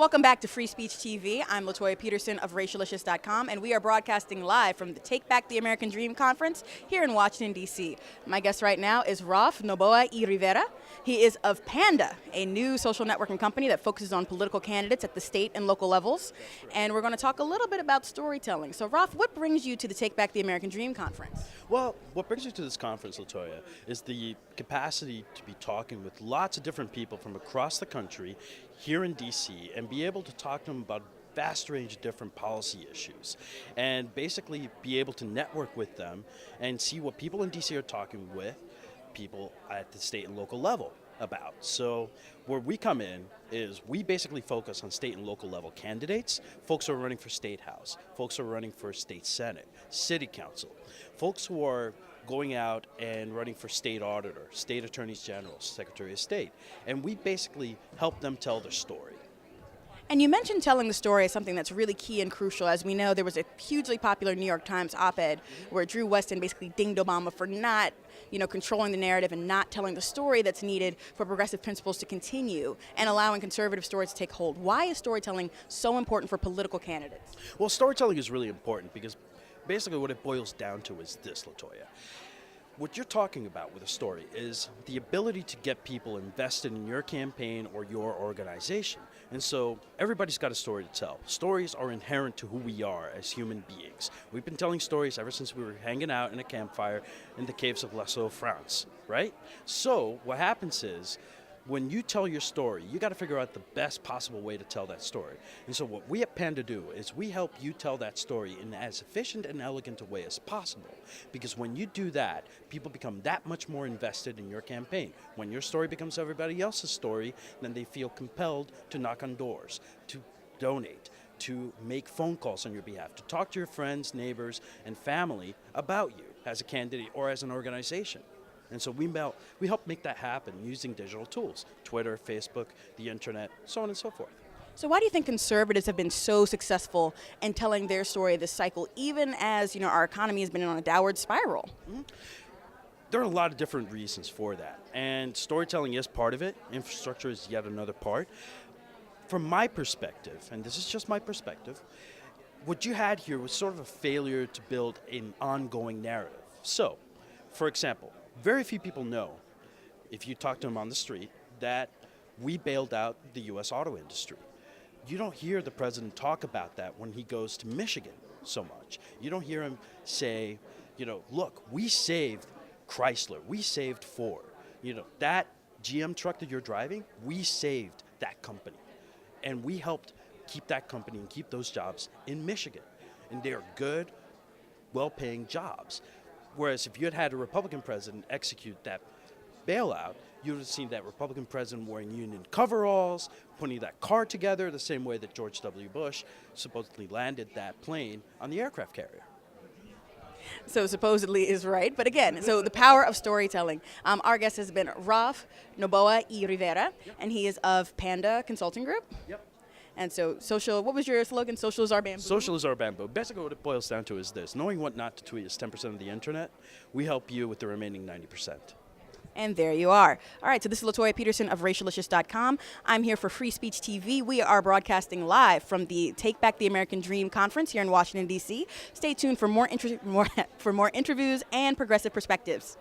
Welcome back to Free Speech TV. I'm Latoya Peterson of Racialicious.com, and we are broadcasting live from the Take Back the American Dream conference here in Washington, D.C. My guest right now is Raf Naboa Y Rivera. He is of Panda, a new social networking company that focuses on political candidates at the state and local levels. And we're going to talk a little bit about storytelling. So, Raf, what brings you to the Take Back the American Dream conference? Well, what brings me to this conference, Latoya, is the capacity to be talking with lots of different people from across the country here in D.C. and be able to talk to them about a vast range of different policy issues and basically be able to network with them and see what people in D.C. are talking with people at the state and local level about. So where we come in is we basically focus on state and local level candidates, folks who are running for state house, folks who are running for state senate, city council, folks who are going out and running for state auditor, state attorneys general, secretary of state. And we basically help them tell their story. And you mentioned telling the story as something that's really key and crucial. As we know, there was a hugely popular New York Times op-ed where Drew Weston basically dinged Obama for not, controlling the narrative and not telling the story that's needed for progressive principles to continue and allowing conservative stories to take hold. Why is storytelling so important for political candidates? Well, storytelling is really important because basically what it boils down to is this, Latoya. What you're talking about with a story is the ability to get people invested in your campaign or your organization. And so everybody's got a story to tell. Stories are inherent to who we are as human beings. We've been telling stories ever since we were hanging out in a campfire in the caves of Lascaux, France, right? So what happens is, when you tell your story, you got to figure out the best possible way to tell that story. And so what we at Panda do is we help you tell that story in as efficient and elegant a way as possible. Because when you do that, people become that much more invested in your campaign. When your story becomes everybody else's story, then they feel compelled to knock on doors, to donate, to make phone calls on your behalf, to talk to your friends, neighbors, and family about you as a candidate or as an organization. And so we help make that happen using digital tools, Twitter, Facebook, the internet, so on and so forth. So why do you think conservatives have been so successful in telling their story this cycle, even as our economy has been on a downward spiral? Mm-hmm. There are a lot of different reasons for that, and storytelling is part of it. Infrastructure is yet another part. From my perspective, and this is just my perspective, what you had here was sort of a failure to build an ongoing narrative. So, for example, very few people know, if you talk to them on the street, that we bailed out the U.S. auto industry. You don't hear the president talk about that when he goes to Michigan so much. You don't hear him say, look, we saved Chrysler, we saved Ford. That GM truck that you're driving, we saved that company. And we helped keep that company and keep those jobs in Michigan. And they're good, well-paying jobs. Whereas if you had a Republican president execute that bailout, you would have seen that Republican president wearing union coveralls, putting that car together the same way that George W. Bush supposedly landed that plane on the aircraft carrier. So supposedly is right. But again, so the power of storytelling. Our guest has been Raf Naboa Y Rivera, and he is of Pandy Consulting Group. Yep. And so what was your slogan? Social is our bamboo? Social is our bamboo. Basically what it boils down to is this. Knowing what not to tweet is 10% of the internet. We help you with the remaining 90%. And there you are. All right, so this is Latoya Peterson of Racialicious.com. I'm here for Free Speech TV. We are broadcasting live from the Take Back the American Dream conference here in Washington, D.C. Stay tuned for more interviews and progressive perspectives.